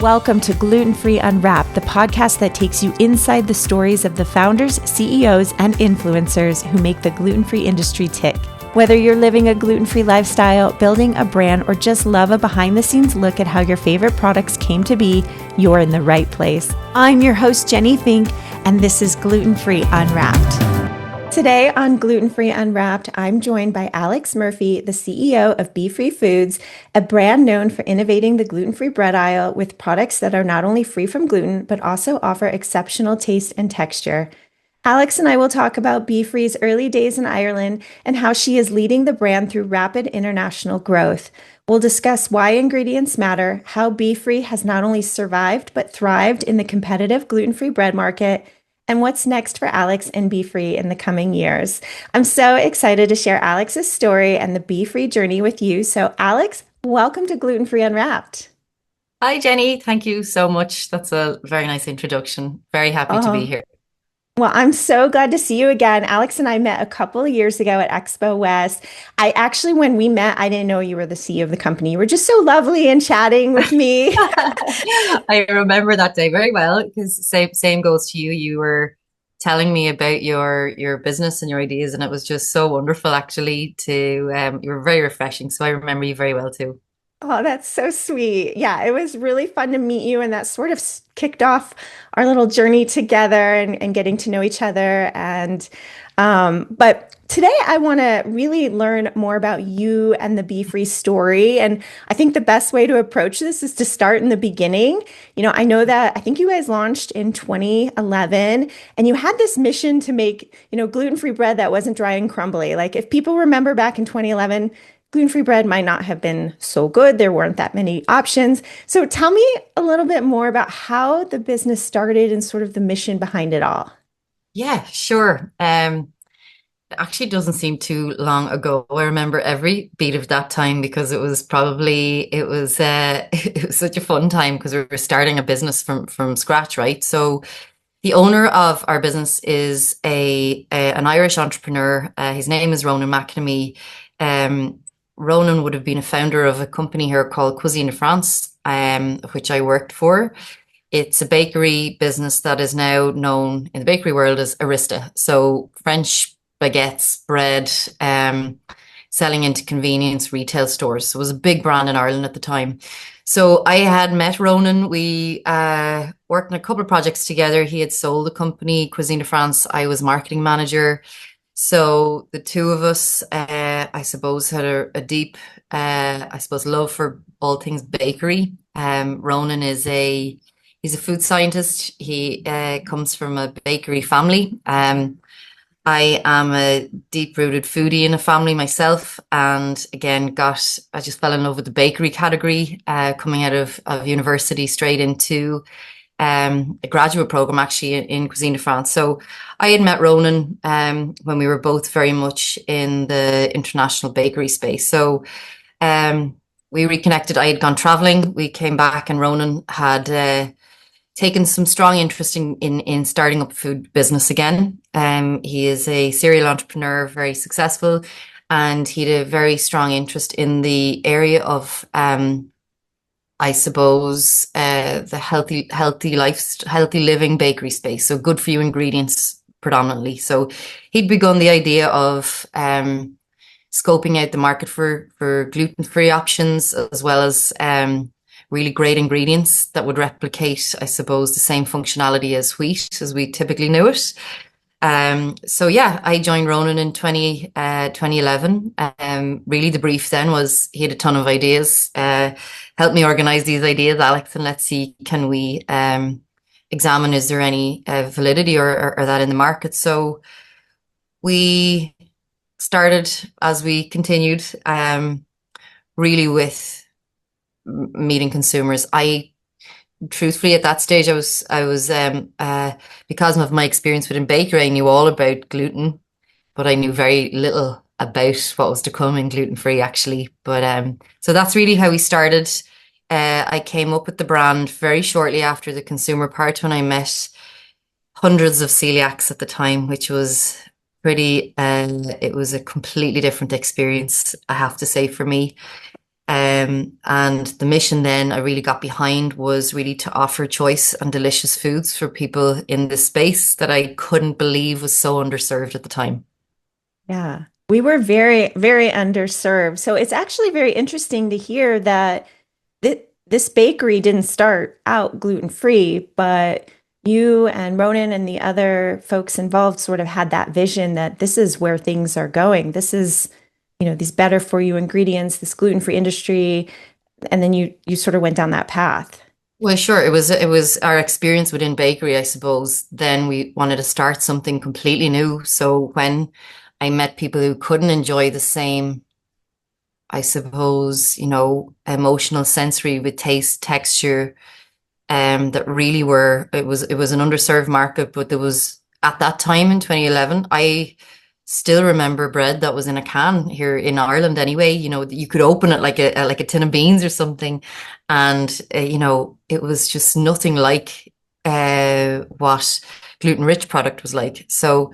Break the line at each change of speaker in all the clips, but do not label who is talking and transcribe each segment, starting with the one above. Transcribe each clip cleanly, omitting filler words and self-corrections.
Welcome to Gluten-Free Unwrapped, the podcast that takes you inside the stories of the founders, CEOs, and influencers who make the gluten-free industry tick. Whether you're living a gluten-free lifestyle, building a brand, or just love a behind-the-scenes look at how your favorite products came to be, you're in the right place. I'm your host, Jenny Fink, and this is Gluten-Free Unwrapped. Today on Gluten-Free Unwrapped, I'm joined by Alex Murphy, the CEO of BFree Foods, a brand known for innovating the gluten-free bread aisle with products that are not only free from gluten, but also offer exceptional taste and texture. Alex and I will talk about BFree's early days in Ireland and how she is leading the brand through rapid international growth. We'll discuss why ingredients matter, how BFree has not only survived, but thrived in the competitive gluten-free bread market, and what's next for Alex and BFree in the coming years. I'm so excited to share Alex's story and the BFree journey with you. So Alex, welcome to Gluten-Free Unwrapped.
Hi, Jenny. Thank you so much. That's a very nice introduction. Very happy to be
Oh,
here.
well, I'm so glad to see you again. Alex and I met a couple of years ago at Expo West. I actually, when we met, I didn't know you were the CEO of the company. You were just so lovely and chatting with me.
I remember that day very well because same goes to you. You were telling me about your business and your ideas, and it was just so wonderful actually to you were very refreshing. So I remember you very well too.
Oh, that's so sweet. Yeah, it was really fun to meet you, and that sort of kicked off our little journey together and getting to know each other. But today I want to really learn more about you and the Be Free story. And I think the best way to approach this is to start in the beginning. I know that I think you guys launched in 2011, and you had this mission to make, gluten-free bread that wasn't dry and crumbly. Like if people remember back in 2011, gluten-free bread might not have been so good. There weren't that many options. So tell me a little bit more about how the business started and sort of the mission behind it all.
Yeah, sure. It actually doesn't seem too long ago. I remember every beat of that time because it was such a fun time because we were starting a business from scratch, right? So the owner of our business is an Irish entrepreneur. His name is Ronan McNamee. Um, Ronan would have been a founder of a company here called Cuisine de France, which I worked for. It's a bakery business that is now known in the bakery world as Arista. So French baguettes, bread, selling into convenience retail stores. So it was a big brand in Ireland at the time. So I had met Ronan. We worked on a couple of projects together. He had sold the company, Cuisine de France. I was marketing manager. So the two of us, I suppose, had a deep, love for all things bakery. Ronan he's a food scientist. He comes from a bakery family. I am a deep-rooted foodie in a family myself, and again, I just fell in love with the bakery category, coming out of university straight into a graduate program actually in Cuisine de France. So I had met Ronan when we were both very much in the international bakery space. So we reconnected. I had gone traveling. We came back, and Ronan had taken some strong interest in starting up a food business again. He is a serial entrepreneur, very successful, and he had a very strong interest in the area of I suppose the healthy living bakery space. So good for you ingredients predominantly. So he'd begun the idea of scoping out the market for gluten-free options as well as really great ingredients that would replicate, I suppose, the same functionality as wheat as we typically knew it. So yeah, I joined Ronan in 2011. Really the brief then was he had a ton of ideas. Help me organize these ideas, Alex, and let's see, can we examine, is there any validity or that in the market? So we started as we continued, really with meeting consumers. I truthfully at that stage I was because of my experience within bakery, I knew all about gluten, but I knew very little about what was to come in gluten free actually. But so that's really how we started. I came up with the brand very shortly after the consumer part when I met hundreds of celiacs at the time, which was pretty it was a completely different experience, I have to say, for me. And the mission then I really got behind was really to offer choice and delicious foods for people in this space that I couldn't believe was so underserved at the time.
Yeah. We were very, very underserved. So it's actually very interesting to hear that this bakery didn't start out gluten-free, but you and Ronan and the other folks involved sort of had that vision that this is where things are going. This is, these better for you ingredients, this gluten-free industry, and then you sort of went down that path.
Well, sure. It was our experience within bakery, I suppose. Then we wanted to start something completely new. So when I met people who couldn't enjoy the same, I suppose, emotional sensory with taste, texture, that really were it was an underserved market, but there was at that time in 2011, I still remember bread that was in a can here in Ireland anyway. You could open it like a tin of beans or something, and it was just nothing like what gluten-rich product was like. So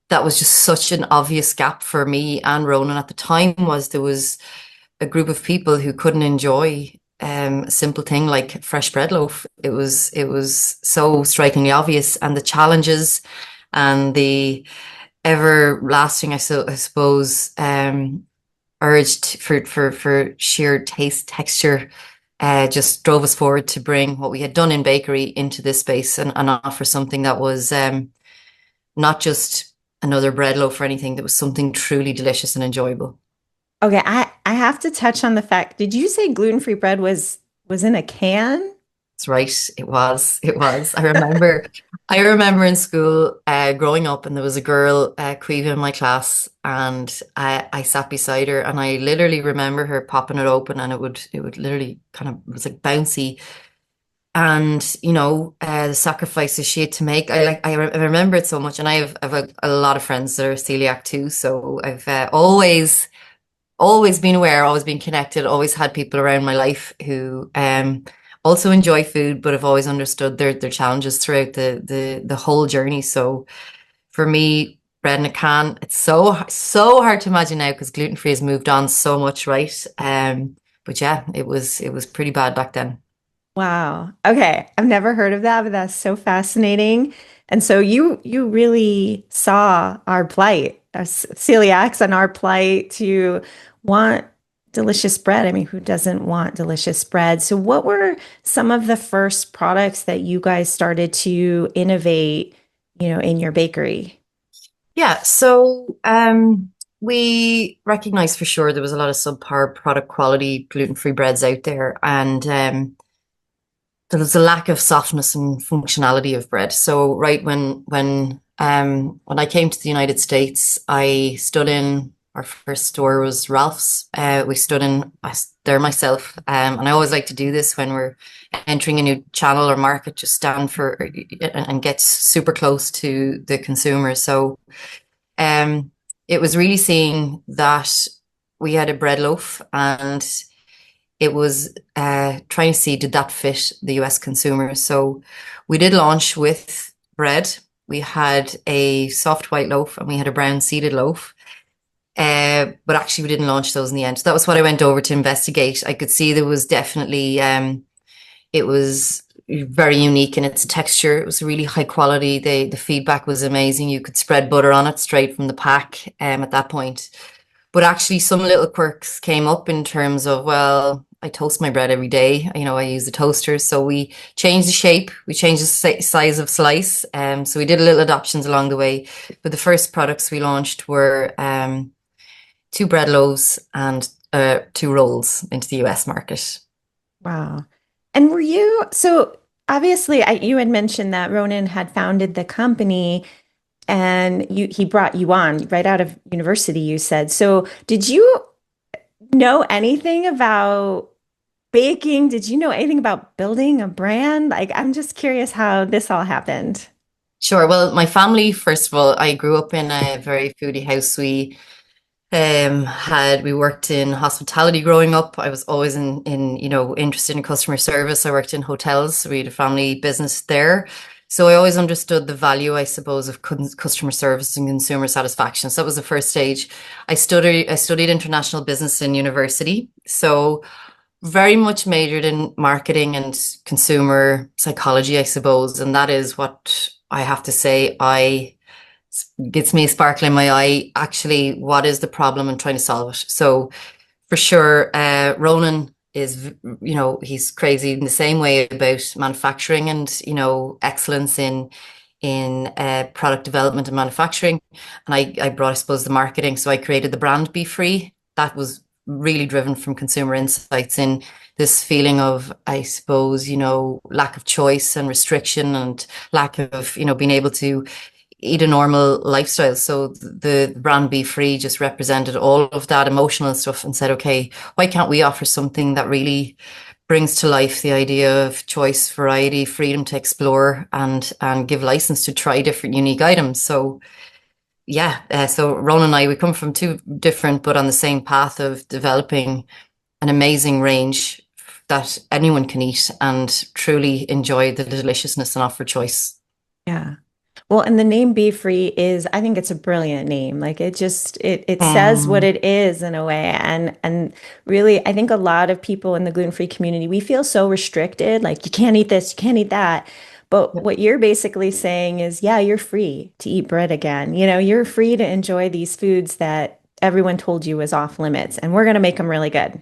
that was just such an obvious gap for me and Ronan at the time. Was there was a group of people who couldn't enjoy a simple thing like fresh bread loaf. It was so strikingly obvious, and the challenges and the everlasting, I suppose, urge for sheer taste texture. Just drove us forward to bring what we had done in bakery into this space, and offer something that was not just another bread loaf or anything, that was something truly delicious and enjoyable.
Okay, I have to touch on the fact, did you say gluten-free bread was in a can?
That's right. It was. It was. I remember in school growing up, and there was a girl, Caoimhe, in my class, and I sat beside her, and I literally remember her popping it open, and it would literally kind of, it was like bouncy, and the sacrifices she had to make. I remember it so much, and I have a lot of friends that are celiac too, so I've always been aware, always been connected, always had people around my life who also enjoy food, but have always understood their challenges throughout the whole journey. So for me, bread in a can, it's so hard to imagine now because gluten free has moved on so much, right? But yeah, it was pretty bad back then.
Wow. Okay. I've never heard of that, but that's so fascinating. And so you really saw our plight, us celiacs and our plight to want delicious bread. I mean, who doesn't want delicious bread? So what were some of the first products that you guys started to innovate, in your bakery?
Yeah, so we recognized for sure there was a lot of subpar product quality gluten-free breads out there, and there was a lack of softness and functionality of bread. So right when I came to the United States, I stood in our first store was Ralph's. We stood in there myself, and I always like to do this when we're entering a new channel or market. Just stand for and get super close to the consumer. So um, it was really seeing that we had a bread loaf, and it was trying to see did that fit the US consumer. So we did launch with bread. We had a soft white loaf and we had a brown seeded loaf. But actually, we didn't launch those in the end. So that was what I went over to investigate. I could see there was definitely, it was very unique in its texture. It was really high quality. The feedback was amazing. You could spread butter on it straight from the pack at that point. But actually, some little quirks came up in terms of, well, I toast my bread every day. I use the toaster. So we changed the shape, we changed the size of slice. So we did a little adoptions along the way. But the first products we launched were two bread loaves and two rolls into the US market.
Wow. And so obviously you had mentioned that Ronan had founded the company and he brought you on right out of university, you said. So did you know anything about baking? Did you know anything about building a brand? Like, I'm just curious how this all happened.
Sure. Well, my family, first of all, I grew up in a very foodie house. We worked in hospitality growing up. I was always interested in customer service. I worked in hotels. So we had a family business there. So I always understood the value, I suppose, of customer service and consumer satisfaction. So that was the first stage. I studied international business in university. So very much majored in marketing and consumer psychology, I suppose. And that is what I have to say. I gets me a sparkle in my eye. Actually, what is the problem and trying to solve it? So for sure, Ronan is, he's crazy in the same way about manufacturing and, excellence in product development and manufacturing. And I brought, I suppose, the marketing. So I created the brand BFree. That was really driven from consumer insights in this feeling of, I suppose, lack of choice and restriction and lack of, being able to eat a normal lifestyle. So the brand BFree just represented all of that emotional stuff and said, okay, why can't we offer something that really brings to life the idea of choice, variety, freedom to explore and give license to try different unique items. So yeah, so Ron and I, we come from two different but on the same path of developing an amazing range that anyone can eat and truly enjoy the deliciousness and offer choice.
Yeah. Well, and the name Be Free is, I think it's a brilliant name. Like it says what
Mm.
it is in a way. And really, I think a lot of people in the gluten-free community, we feel so restricted, like you can't eat this, you can't eat that. But what you're basically saying is, yeah, you're free to eat bread again. You're free to enjoy these foods that everyone told you was off limits, and we're going to make them really good.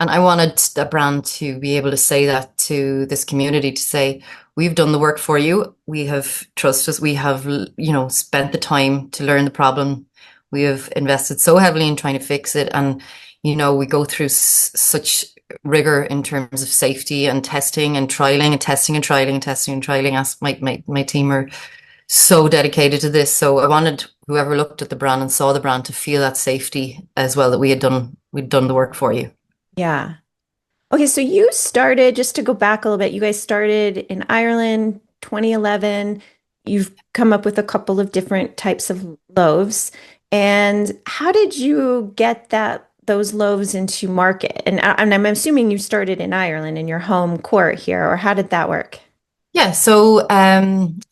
And I wanted the brand to be able to say that to this community to say, we've done the work for you. We have trust us. We have, spent the time to learn the problem. We have invested so heavily in trying to fix it. And, we go through such rigor in terms of safety and testing and trialing and testing and trialing and testing and trialing. As my team are so dedicated to this. So I wanted whoever looked at the brand and saw the brand to feel that safety as well, that we'd done the work for you.
Yeah. Okay, so you started, just to go back a little bit, you guys started in Ireland 2011. You've come up with a couple of different types of loaves. And how did you get those loaves into market? And I'm assuming you started in Ireland in your home court here, or how did that work?
Yeah, so I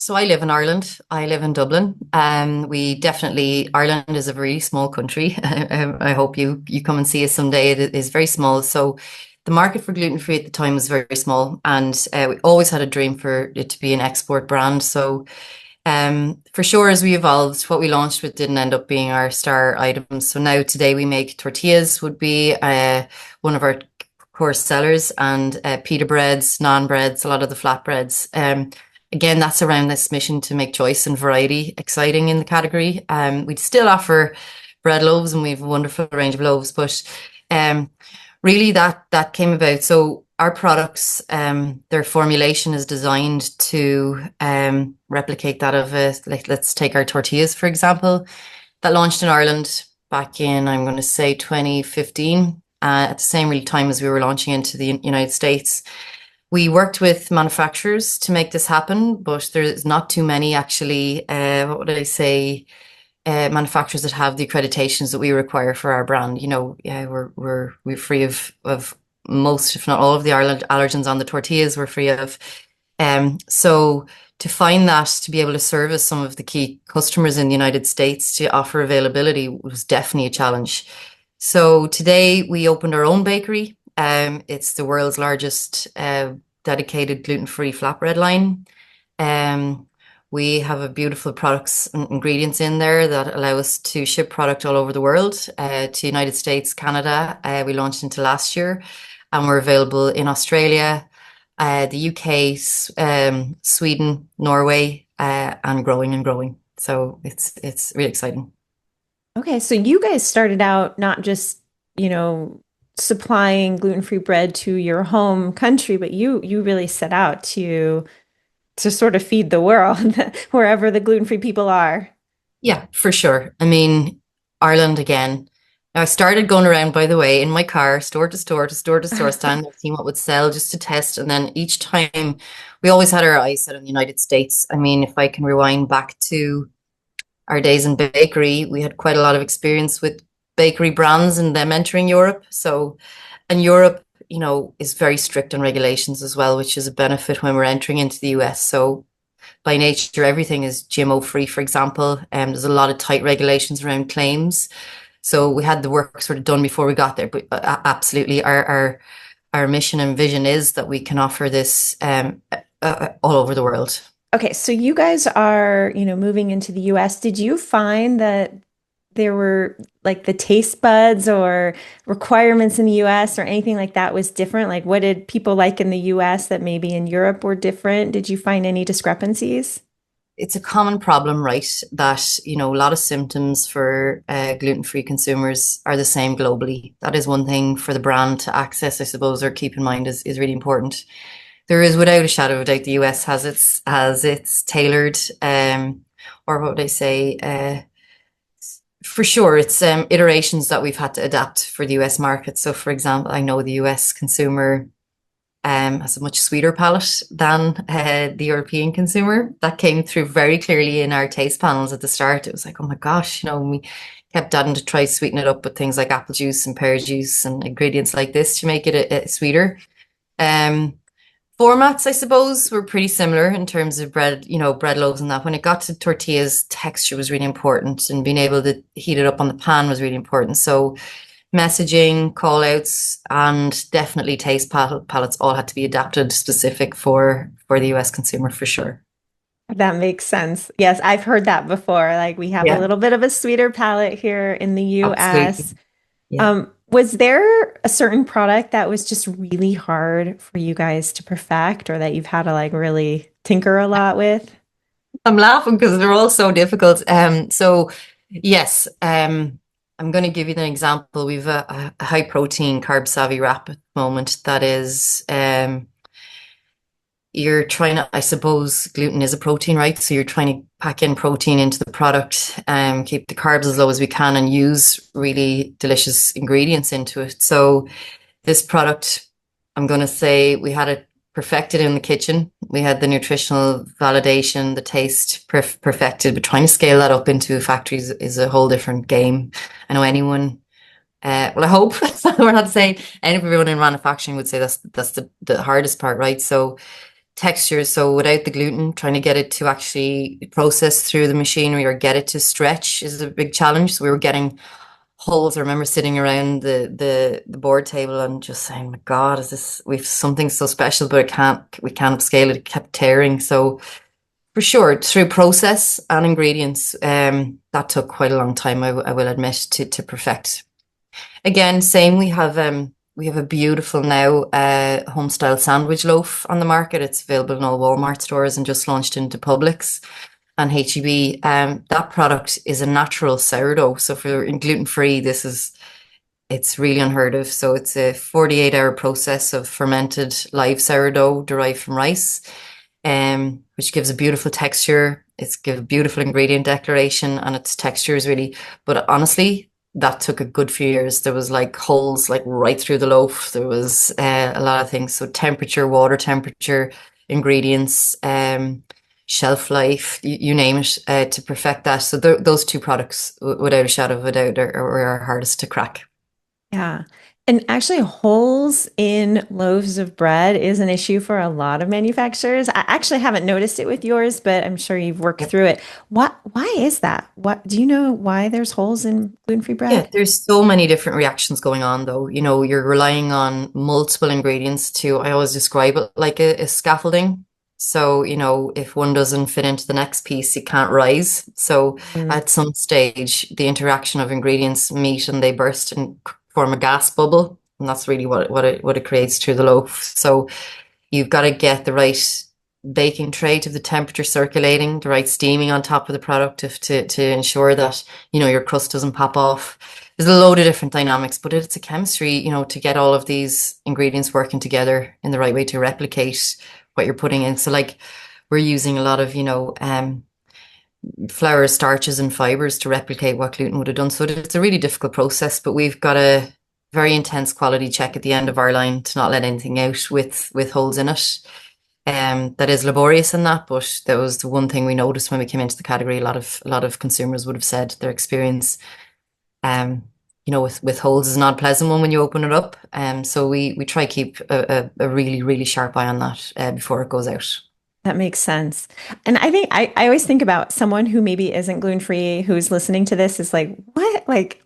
live in Ireland. I live in Dublin. We definitely Ireland is a really small country. I hope you come and see us someday. It is very small. So the market for gluten-free at the time was very small, and we always had a dream for it to be an export brand. So for sure, as we evolved, what we launched with didn't end up being our star items. So now today we make tortillas would be one of our core sellers and pita breads, naan breads, a lot of the flatbreads. Again, that's around this mission to make choice and variety exciting in the category. We'd still offer bread loaves and we have a wonderful range of loaves, but um, really that came about. So our products, their formulation is designed to replicate that of like let's take our tortillas for example, that launched in Ireland back in I'm going to say 2015. At the same real time as we were launching into the United States, we worked with manufacturers to make this happen, but there's not too many actually. What would I say? Manufacturers that have the accreditations that we require for our brand. We're free of most, if not all, of the allergens on the tortillas. We're free of. So to find that to be able to service some of the key customers in the United States to offer availability was definitely a challenge. So today we opened our own bakery. It's the world's largest dedicated gluten-free flatbread line. Um, we have a beautiful products and ingredients in there that allow us to ship product all over the world, to United States, Canada. We launched into last year, and we're available in Australia, the UK, Sweden, Norway, and growing and growing. So it's really exciting.
Okay, so you guys started out not just, supplying gluten-free bread to your home country, but you really set out to sort of feed the world wherever the gluten-free people are.
Yeah, for sure. I mean, Ireland again. Now, I started going around, by the way, in my car, store to store to store to store, stand and seeing what would sell just to test. And then each time we always had our eyes set on the United States. I mean, if I can rewind back to our days in bakery, we had quite a lot of experience with bakery brands and them entering Europe. So, and Europe, is very strict on regulations as well, which is a benefit when we're entering into the US. So by nature, everything is GMO free, for example. There's a lot of tight regulations around claims. So we had the work sort of done before we got there. But absolutely, our mission and vision is that we can offer this all over the world.
Okay, so you guys are, moving into the US. Did you find that there were like the taste buds or requirements in the US or anything like that was different? Like, what did people like in the US that maybe in Europe were different? Did you find any discrepancies?
It's a common problem, right? That, a lot of symptoms for gluten-free consumers are the same globally. That is one thing for the brand to access, I suppose, or keep in mind is really important. There is, without a shadow of a doubt, the US has its tailored, or what would I say, for sure, it's iterations that we've had to adapt for the US market. So, for example, I know the US consumer has a much sweeter palate than the European consumer. That came through very clearly in our taste panels at the start. It was like, oh my gosh, we kept having to try sweeten it up with things like apple juice and pear juice and ingredients like this to make it a sweeter. Um, Formats, I suppose, were pretty similar in terms of bread, bread loaves and that. When it got to tortillas, texture was really important and being able to heat it up on the pan was really important. So messaging, call outs, and definitely taste palettes all had to be adapted specific for the US consumer for sure.
That makes sense. Yes, I've heard that before. Like we have a
Yeah,
little bit of a sweeter palate here in the
absolutely.
US.
Yeah.
Was there a certain product that was just really hard for you guys to perfect or that you've had to like really tinker a lot with?
I'm laughing because they're all so difficult. So yes, I'm going to give you an example. We've a high protein carb savvy wrap at the moment that is you're trying to, I suppose gluten is a protein, right? So you're trying to pack in protein into the product, keep the carbs as low as we can and use really delicious ingredients into it. So this product, I'm going to say we had it perfected in the kitchen. We had the nutritional validation, the taste perfected, but trying to scale that up into factories is a whole different game. I know anyone, well, I hope we're not saying everyone in manufacturing would say that's the hardest part, right? So textures. So without the gluten, trying to get it to actually process through the machinery or get it to stretch is a big challenge. So we were getting holes. I remember sitting around the board table and just saying, "My God, is this? We've something so special, but we can't upscale it." It kept tearing. So for sure, through process and ingredients, that took quite a long time. I will admit to perfect. Again, same. We have a beautiful now home style sandwich loaf on the market. It's available in all Walmart stores and just launched into Publix and HEB. That product is a natural sourdough. So for gluten free, it's really unheard of. So it's a 48-hour process of fermented live sourdough derived from rice, which gives a beautiful texture. It's give a beautiful ingredient declaration, and its texture is really. But honestly, that took a good few years. There was like holes like right through the loaf. There was a lot of things. So temperature, water temperature, ingredients, shelf life, you name it, to perfect that. So those two products, without a shadow of a doubt, are our hardest to crack.
Yeah. And actually, holes in loaves of bread is an issue for a lot of manufacturers. I actually haven't noticed it with yours, but I'm sure you've worked
Yep.
through it. Why is that? What do you know why there's holes in gluten-free
Yeah,
bread?
there's so many different reactions going on though. You're relying on multiple ingredients to, I always describe it like a scaffolding. So, if one doesn't fit into the next piece, it can't rise. So
Mm,
at some stage, the interaction of ingredients meet and they burst and form a gas bubble. And that's really what it creates through the loaf. So you've got to get the right baking tray to the temperature circulating, the right steaming on top of the product to ensure that, your crust doesn't pop off. There's a load of different dynamics, but it's a chemistry, to get all of these ingredients working together in the right way to replicate what you're putting in. So like we're using a lot of, flour starches and fibers to replicate what gluten would have done. So it's a really difficult process, but we've got a very intense quality check at the end of our line to not let anything out with holes in it. That is laborious in that, but that was the one thing we noticed when we came into the category. A lot of consumers would have said their experience, with holes is not a pleasant one when you open it up. So we try keep a really really sharp eye on that before it goes out.
That makes sense. And I think I always think about someone who maybe isn't gluten-free, who's listening to this is like, what? Like,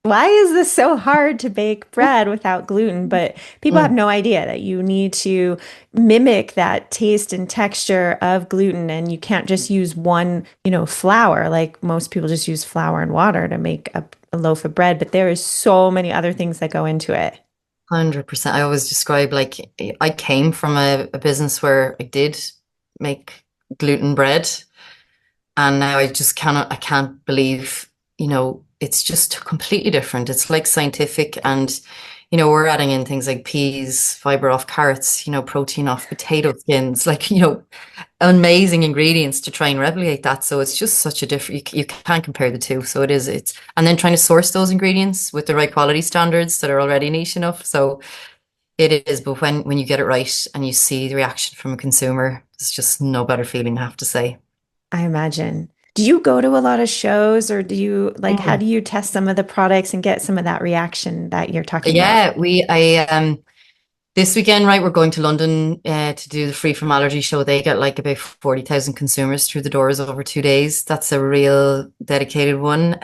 why is this so hard to bake bread without gluten? But people have
Mm.
no idea that you need to mimic that taste and texture of gluten, and you can't just use one, flour. Like most people just use flour and water to make a loaf of bread, but there is so many other things that go into it.
100%. I always describe like I came from a business where I did make gluten bread, and now I can't believe, it's just completely different. It's like scientific, and we're adding in things like peas, fiber off carrots, protein off potato skins, like, amazing ingredients to try and replicate that. So it's just such a different, you can't compare the two. So and then trying to source those ingredients with the right quality standards that are already niche enough. So it is, but when you get it right and you see the reaction from a consumer, it's just no better feeling, I have to say.
I imagine. Do you go to a lot of shows or do you how
Mm.
do you test some of the products and get some of that reaction that you're talking about?
Yeah, this weekend, right, we're going to London to do the Free From Allergy show. They get like about 40,000 consumers through the doors over 2 days. That's a real dedicated one.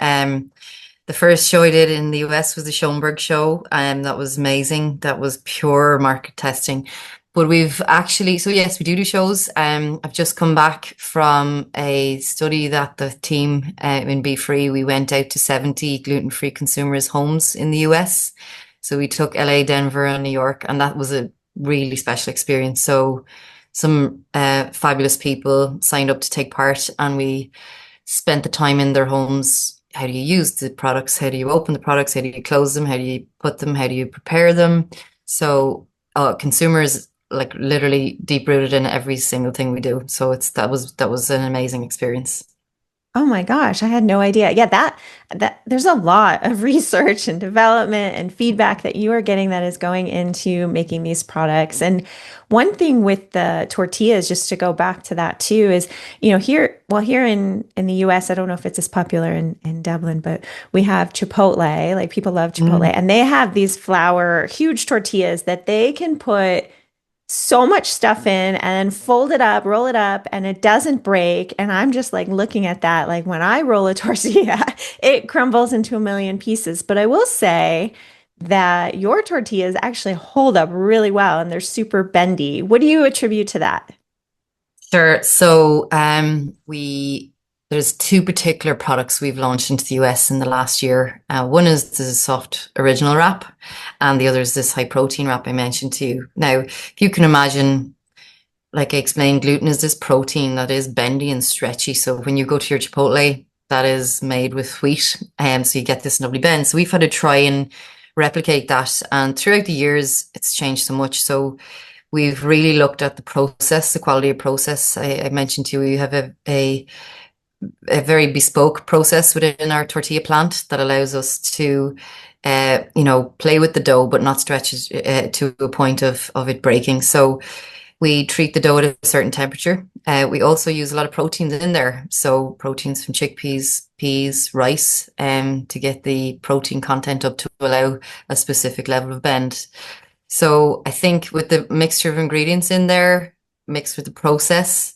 The first show I did in the US was the Schoenberg show, and that was amazing. That was pure market testing. But we've actually, so yes, we do shows. I've just come back from a study that the team in BFree, we went out to 70 gluten-free consumers' homes in the US. So we took LA, Denver, and New York, and that was a really special experience. So some fabulous people signed up to take part, and we spent the time in their homes. How do you use the products? How do you open the products? How do you close them? How do you put them? How do you prepare them? So consumers like literally deep rooted in every single thing we do. So that was an amazing experience.
Oh my gosh, I had no idea. Yeah, that there's a lot of research and development and feedback that you are getting that is going into making these products. And one thing with the tortillas, just to go back to that too, is, here in the US, I don't know if it's as popular in Dublin, but we have Chipotle, like people love Chipotle,
Mm.
and they have these huge tortillas that they can put so much stuff in and then fold it up, roll it up, and it doesn't break. And I'm just like looking at that. Like when I roll a tortilla, it crumbles into a million pieces. But I will say that your tortillas actually hold up really well and they're super bendy. What do you attribute to that?
Sure. So there's two particular products we've launched into the US in the last year. One is the soft original wrap, and the other is this high protein wrap I mentioned to you. Now, if you can imagine, like I explained, gluten is this protein that is bendy and stretchy. So when you go to your Chipotle, that is made with wheat, so you get this lovely bend. So we've had to try and replicate that, and throughout the years, it's changed so much. So we've really looked at the process, the quality of process. I mentioned to you, we have a very bespoke process within our tortilla plant that allows us to, play with the dough, but not stretch it to a point of it breaking. So we treat the dough at a certain temperature. We also use a lot of proteins in there. So proteins from chickpeas, peas, rice, to get the protein content up to allow a specific level of bend. So I think with the mixture of ingredients in there, mixed with the process,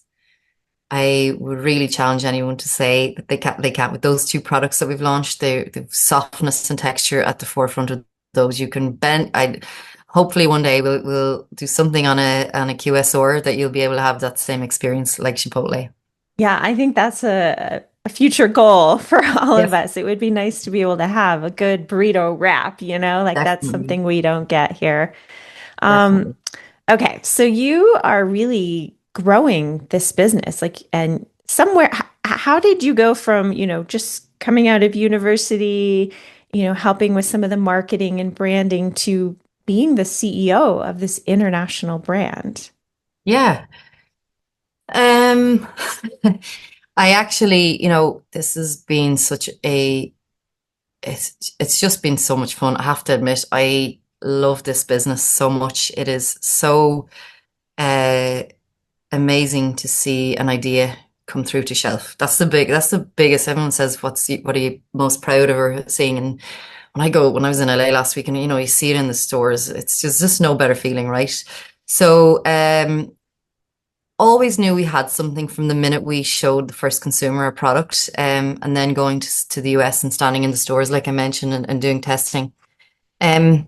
I would really challenge anyone to say that they can't with those two products that we've launched, the softness and texture at the forefront of those. You can bend. I hopefully one day we'll do something on a QSR that you'll be able to have that same experience like Chipotle.
Yeah, I think that's a future goal for all of
Yes,
us. It would be nice to be able to have a good burrito wrap, like that's
definitely,
something we don't get here. Um,
definitely.
Okay, so you are really growing this business, and how did you go from, just coming out of university, helping with some of the marketing and branding to being the CEO of this international brand?
Yeah. Um, I actually, this has been it's just been so much fun. I have to admit, I love this business so much. It is so uh, amazing to see an idea come through to shelf. That's the biggest. Everyone says, what are you most proud of or seeing? And when I was in LA last week, and you see it in the stores, it's just no better feeling, right? So always knew we had something from the minute we showed the first consumer our product, and then going to the US and standing in the stores, like I mentioned, and doing testing. Um,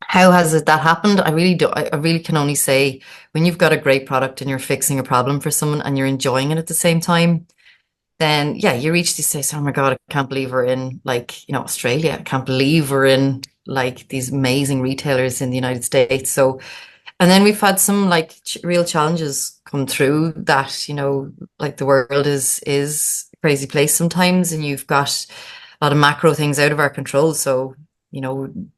how has that happened? I really do. I really can only say when you've got a great product and you're fixing a problem for someone and you're enjoying it at the same time, then yeah, you reach these days, oh my God, I can't believe we're in like, Australia. I can't believe we're in like these amazing retailers in the United States. So, and then we've had some like real challenges come through that, like the world is a crazy place sometimes, and you've got a lot of macro things out of our control. So,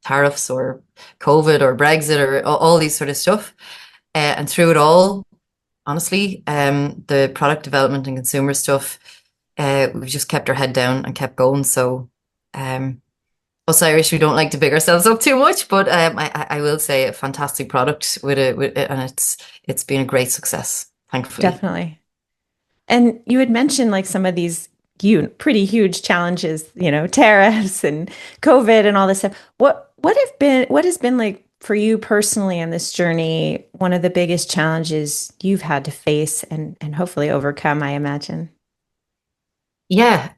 tariffs or COVID or Brexit or all these sort of stuff. And through it all, honestly, the product development and consumer stuff, we've just kept our head down and kept going. So, us Irish, we don't like to big ourselves up too much, but I will say a fantastic product and it's been a great success, thankfully.
Definitely. And you had mentioned like some of these pretty huge challenges, tariffs and COVID and all this stuff. What has been like for you personally on this journey, one of the biggest challenges you've had to face and hopefully overcome, I imagine?
Yeah,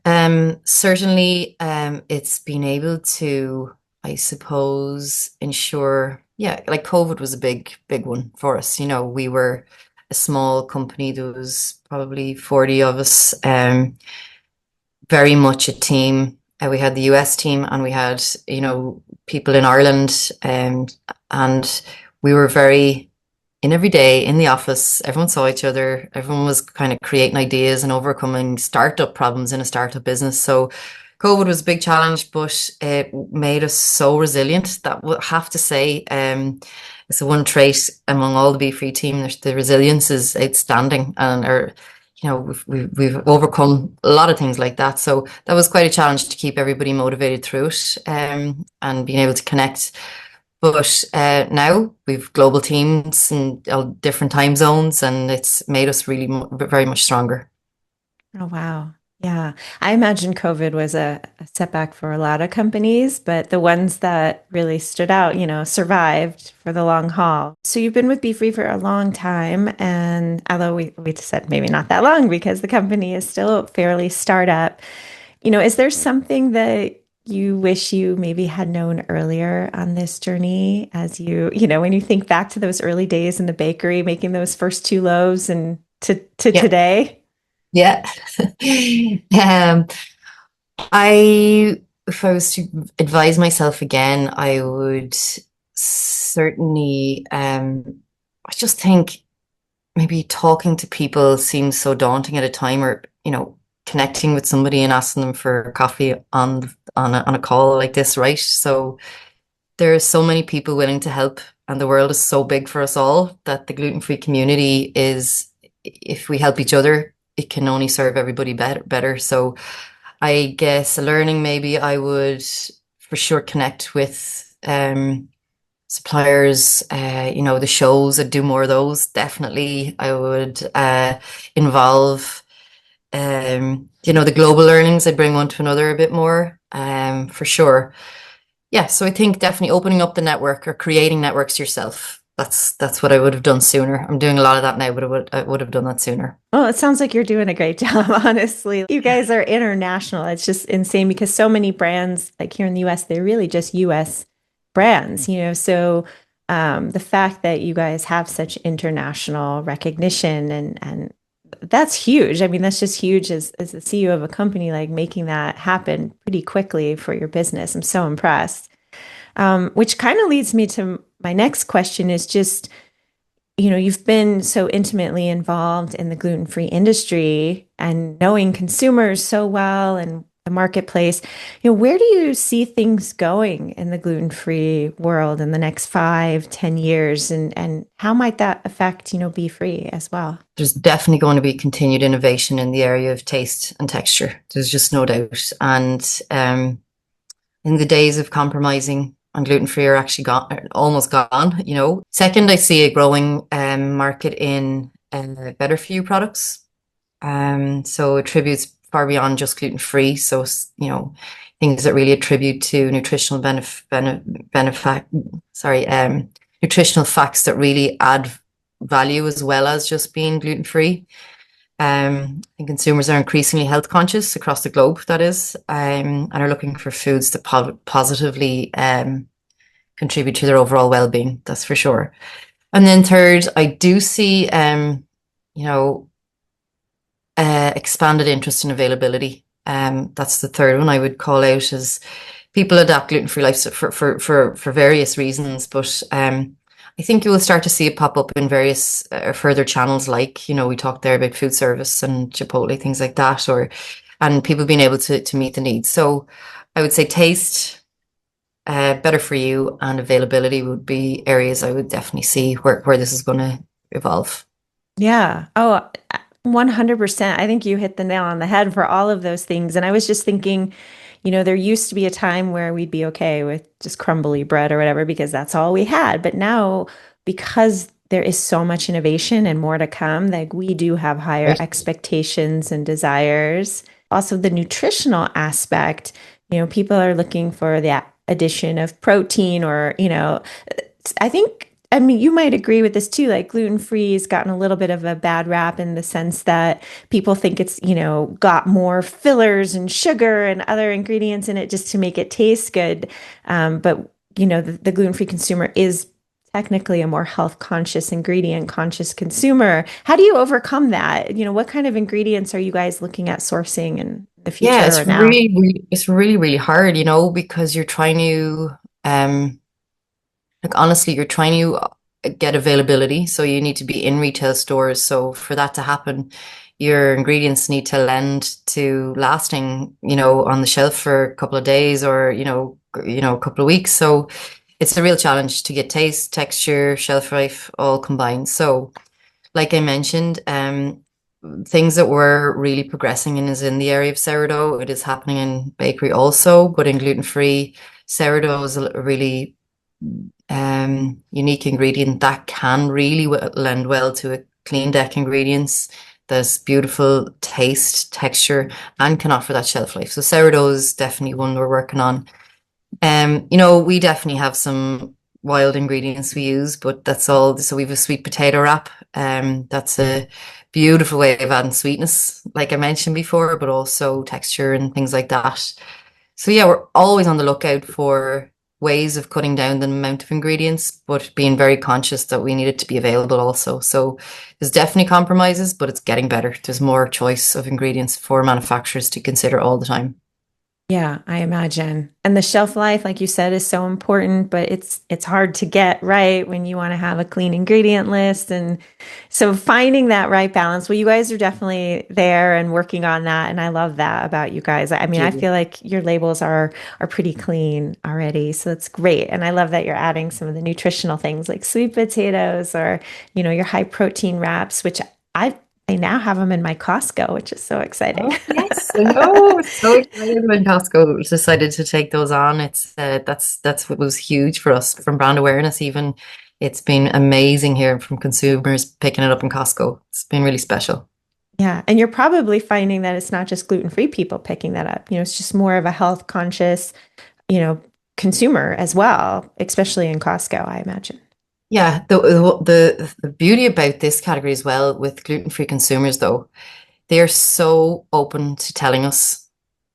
certainly, it's been able to, I suppose, ensure, yeah, like COVID was a big one for us. We were a small company. There was probably 40 of us, very much a team. We had the US team and we had, people in Ireland, and we were very in every day in the office. Everyone saw each other. Everyone was kind of creating ideas and overcoming startup problems in a startup business. So COVID was a big challenge, but it made us so resilient that I have to say, it's the one trait among all the BFree team. The resilience is outstanding, and we've overcome a lot of things like that. So that was quite a challenge to keep everybody motivated through it, and being able to connect. But now we've global teams and all different time zones, and it's made us really very much stronger.
Oh, wow. Yeah. I imagine COVID was a setback for a lot of companies, but the ones that really stood out, survived for the long haul. So you've been with BeFree for a long time. And although we said maybe not that long because the company is still fairly startup, is there something that you wish you maybe had known earlier on this journey as when you think back to those early days in the bakery, making those first two loaves and to
Yeah,
today?
yeah. Um, if I was to advise myself again, I would certainly, I just think maybe talking to people seems so daunting at a time, or, connecting with somebody and asking them for coffee on a call like this, right? So there are so many people willing to help, and the world is so big for us all that the gluten-free community is, if we help each other, it can only serve everybody better. So I guess a learning, maybe I would for sure connect with suppliers, the shows that do more of those. Definitely I would involve, the global learnings. I'd bring one to another a bit more, for sure. Yeah, so I think definitely opening up the network or creating networks yourself. That's what I would have done sooner. I'm doing a lot of that now, but I would have done that sooner.
Well, it sounds like you're doing a great job, honestly. You guys are international. It's just insane because so many brands, like here in the US, they're really just US brands, So the fact that you guys have such international recognition and that's huge. I mean, that's just huge as the CEO of a company, like making that happen pretty quickly for your business. I'm so impressed. Which kind of leads me to my next question is just, you've been so intimately involved in the gluten-free industry and knowing consumers so well and the marketplace. Where do you see things going in the gluten-free world in the next 5, 10 years? And how might that affect, BeFree as well?
There's definitely going to be continued innovation in the area of taste and texture. There's just no doubt. And in the days of compromising on gluten-free are actually gone, almost gone. Second, I see a growing market in better for you products. So attributes far beyond just gluten-free. So, things that really attribute to nutritional facts that really add value as well as just being gluten-free. And consumers are increasingly health conscious across the globe, that is, and are looking for foods that positively contribute to their overall well-being. That's for sure. And then third, I do see, you know, expanded interest and availability. That's the third one I would call out as people adapt gluten-free lifestyle for various reasons, but I think you will start to see it pop up in various further channels, like, we talked there about food service and Chipotle, things like that, and people being able to meet the needs. So I would say taste, better for you, and availability would be areas I would definitely see where this is going to evolve.
Yeah. Oh, 100%. I think you hit the nail on the head for all of those things. And I was just thinking, there used to be a time where we'd be okay with just crumbly bread or whatever because that's all we had. But now, because there is so much innovation and more to come, like we do have higher
Right.
expectations and desires. Also, the nutritional aspect, people are looking for the addition of protein or, I think, I mean, you might agree with this too. Like gluten-free has gotten a little bit of a bad rap in the sense that people think it's, got more fillers and sugar and other ingredients in it just to make it taste good. But, the gluten-free consumer is technically a more health conscious, ingredient conscious consumer. How do you overcome that? What kind of ingredients are you guys looking at sourcing in the
Yeah,
future or
it's
now?
really hard, because you're trying to, like honestly, you're trying to get availability. So you need to be in retail stores. So for that to happen, your ingredients need to lend to lasting, on the shelf for a couple of days or, a couple of weeks. So it's a real challenge to get taste, texture, shelf life all combined. So like I mentioned, things that we're really progressing in is in the area of sourdough. It is happening in bakery also, but in gluten-free, sourdough is a really unique ingredient that can really lend well to a clean deck ingredients. There's beautiful taste, texture, and can offer that shelf life. So sourdough is definitely one we're working on. We definitely have some wild ingredients we use, but that's all. So we have a sweet potato wrap. That's a beautiful way of adding sweetness, like I mentioned before, but also texture and things like that. So yeah, we're always on the lookout for ways of cutting down the amount of ingredients, but being very conscious that we need it to be available also. So there's definitely compromises, but it's getting better. There's more choice of ingredients for manufacturers to consider all the time.
Yeah, I imagine. And the shelf life, like you said, is so important, but it's hard to get right when you want to have a clean ingredient list. And so finding that right balance, well, you guys are definitely there and working on that. And I love that about you guys. I mean, I feel like your labels are pretty clean already. So it's great. And I love that you're adding some of the nutritional things like sweet potatoes or, your high protein wraps, which I now have them in my Costco, which is so exciting.
Oh yes, I know. So excited when Costco decided to take those on. It's that's what was huge for us from brand awareness. Even it's been amazing here from consumers picking it up in Costco. It's been really special.
Yeah. And you're probably finding that it's not just gluten-free people picking that up. It's just more of a health conscious, you know, consumer as well, especially in Costco, I imagine.
Yeah, the beauty about this category as well with gluten-free consumers though, they're so open to telling us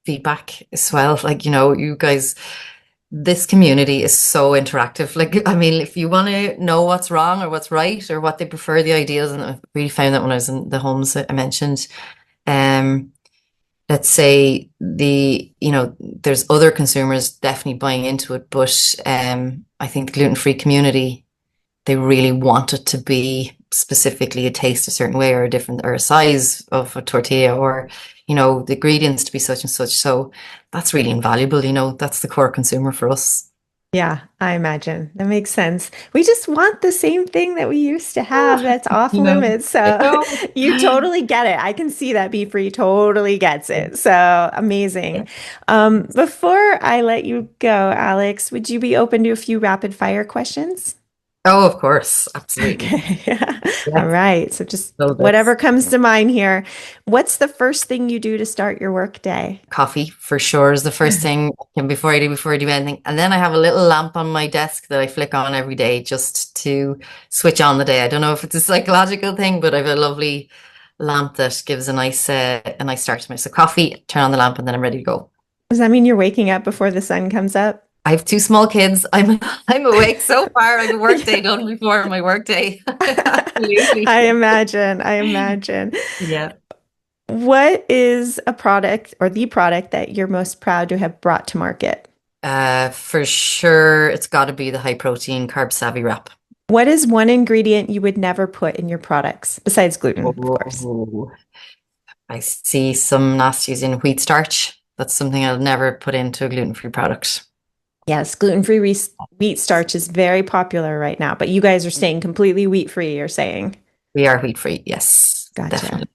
feedback as well. Like, you guys, this community is so interactive. Like, I mean, if you want to know what's wrong or what's right or what they prefer, the ideas, and I really found that when I was in the homes that I mentioned, um, let's say there's other consumers definitely buying into it, but I think the gluten-free community, they really want it to be specifically a taste a certain way or a different or a size of a tortilla or the ingredients to be such and such. So that's really invaluable. That's the core consumer for us.
Yeah, I imagine. That makes sense. We just want the same thing that we used to
Oh,
have that's off
you know,
limits.
I
So
know.
you totally get it. I can see that BFree totally gets it. So amazing. Before I let you go, Alex, would you be open to a few rapid fire questions?
Oh, of course. Absolutely.
Okay. All
Yes.
right. So just
Little
whatever
bits.
comes to mind here. What's the first thing you do to start your work day?
Coffee for sure is the first thing before I do anything. And then I have a little lamp on my desk that I flick on every day just to switch on the day. I don't know if it's a psychological thing, but I have a lovely lamp that gives a nice start to my. So coffee, turn on the lamp, and then I'm ready to go.
Does that mean you're waking up before the sun comes up?
I have two small kids. I'm awake so far. I have a work day
Yeah.
done before my work day. Absolutely.
I imagine. I imagine.
Yeah.
What is a product or the product that you're most proud to have brought to market?
For sure, it's got to be the high protein carb savvy wrap.
What is one ingredient you would never put in your products besides gluten, of course?
Oh, I see some nasties in wheat starch. That's something I'll never put into a gluten-free product.
Yes, gluten-free wheat starch is very popular right now, but you guys are staying completely wheat-free, you're saying.
We are wheat-free. Yes,
Gotcha.
definitely.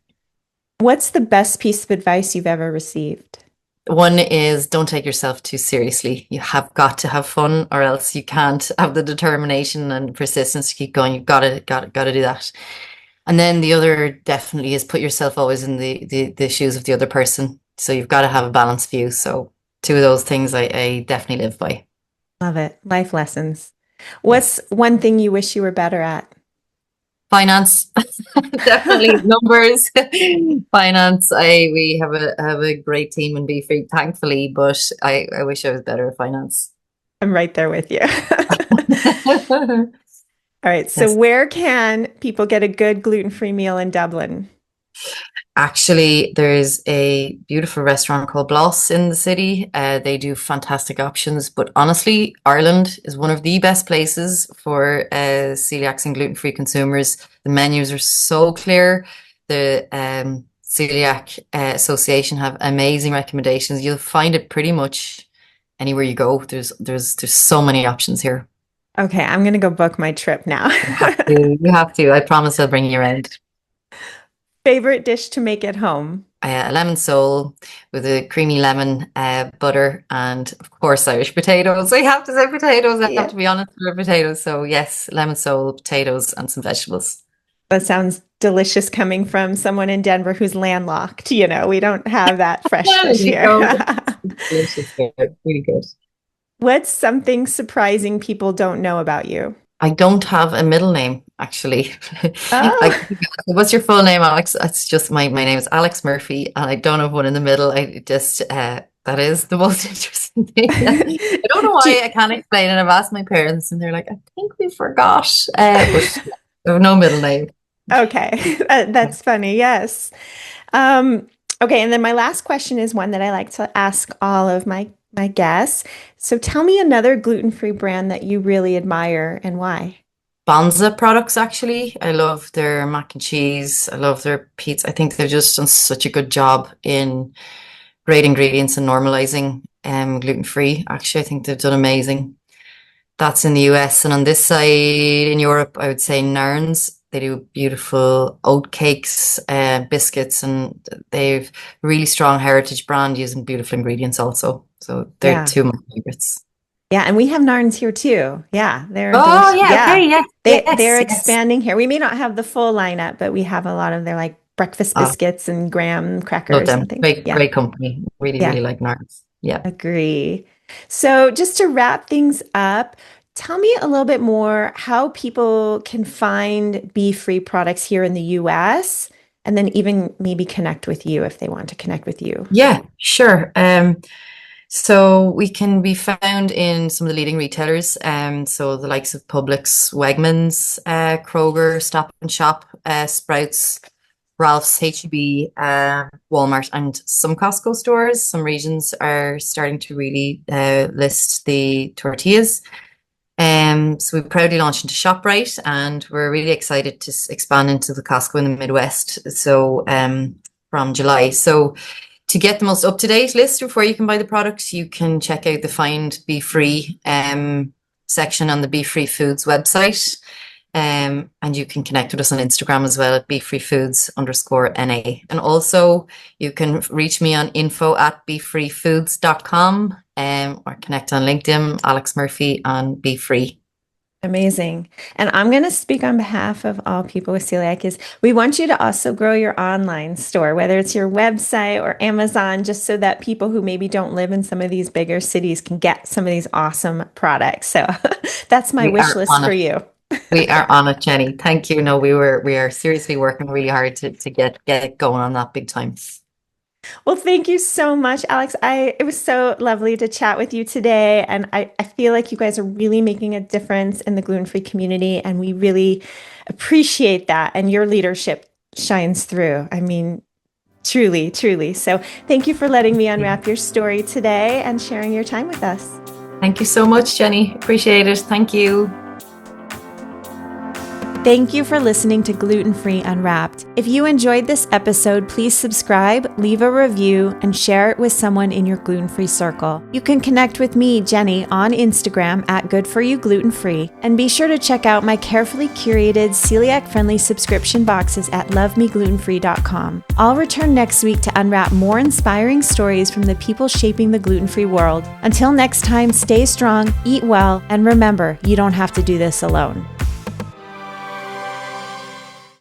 What's the best piece of advice you've ever received?
One is don't take yourself too seriously. You have got to have fun, or else you can't have the determination and persistence to keep going. You've got to do that. And then the other definitely is put yourself always in the shoes of the other person. So you've got to have a balanced view. So two of those things I definitely live by.
Love it. Life lessons. What's
Yes.
one thing you wish you were better at?
Finance, definitely numbers. Finance. We have a great team in BFree, thankfully, but I wish I was better at finance.
I'm right there with you. All right. So,
Yes.
where can people get a good gluten-free meal in Dublin?
Actually, there's a beautiful restaurant called Bloss in the city. They do fantastic options, but honestly, Ireland is one of the best places for celiacs and gluten-free consumers. The menus are so clear. The Celiac Association have amazing recommendations. You'll find it pretty much anywhere you go. There's so many options here.
Okay, I'm going to go book my trip now.
You have to. You have to. I promise I'll bring you around.
Favorite dish to make at home?
A lemon sole with a creamy lemon butter and of course Irish potatoes. I have to say potatoes. I have
Yeah.
to be honest with potatoes. So yes, lemon sole, potatoes, and some vegetables.
That sounds delicious coming from someone in Denver who's landlocked. We don't have that fresh
Yeah,
fish
you
here.
go. It's delicious. Here. Really good.
What's something surprising people don't know about you?
I don't have a middle name actually.
Oh,
Like, what's your full name, Alex? It's just my name is Alex Murphy, and I don't have one in the middle. I just that is the most interesting thing. I don't know
do
why
you-
I can't explain, and I've asked my parents, and they're like, "I think we forgot," but I have no middle name.
okay, that's funny. Yes. Um, okay, and then my last question is one that I like to ask all of my guests. So tell me another gluten-free brand that you really admire and why.
Bonza products, actually, I love their mac and cheese. I love their pizza. I think they've just done such a good job in great ingredients and normalizing gluten free. Actually, I think they've done amazing. That's in the US. And on this side in Europe, I would say Nairns. They do beautiful oat cakes, biscuits, and they've really strong heritage brand using beautiful ingredients also. So they're
Yeah.
two of my favorites.
Yeah, and we have Narns here too. Yeah, they're
Oh,
delicious.
yeah.
Yeah,
Okay. Yes.
they're
Yes. Yes.
expanding here. We may not have the full lineup, but we have a lot of their like breakfast
Uh,
biscuits and graham
Love
crackers and
them.
things.
Great,
Yeah,
great company. Really,
yeah,
really like Nairns. Yeah.
agree. So just to wrap things up, tell me a little bit more how people can find bee-free products here in the US, and then even maybe connect with you if they want to connect with you.
Yeah, sure. So we can be found in some of the leading retailers, so the likes of Publix, Wegmans, Kroger, Stop and Shop, Sprouts, Ralph's, HEB, Walmart, and some Costco stores. Some regions are starting to really list the tortillas. So we proudly launched into ShopRite, and we're really excited to expand into the Costco in the Midwest. So from July. So to get the most up-to-date list of where you can buy the products, you can check out the Find Be Free section on the Be Free Foods website. And you can connect with us on Instagram as well at BeFreeFoods_NA. And also you can reach me on info@befreefoods.com or connect on LinkedIn, Alex Murphy on Be Free.
Amazing. And I'm going to speak on behalf of all people with celiac is we want you to also grow your online store, whether it's your website or Amazon, just so that people who maybe don't live in some of these bigger cities can get some of these awesome products. So that's my
We
wish
are
list
on
for
it.
you.
We are on it, Jenny. Thank you. No, we are seriously working really hard to get going on that big time.
Well, thank you so much, Alex. It was so lovely to chat with you today. And I feel like you guys are really making a difference in the gluten-free community. And we really appreciate that. And your leadership shines through. I mean, truly, truly. So thank you for letting me unwrap your story today and sharing your time with us.
Thank you so much, Jenny. Appreciate it. Thank you.
Thank you for listening to Gluten-Free Unwrapped. If you enjoyed this episode, please subscribe, leave a review, and share it with someone in your gluten-free circle. You can connect with me, Jenny, on Instagram at GoodForYouGlutenFree, and be sure to check out my carefully curated celiac-friendly subscription boxes at lovemeglutenfree.com. I'll return next week to unwrap more inspiring stories from the people shaping the gluten-free world. Until next time, stay strong, eat well, and remember, you don't have to do this alone.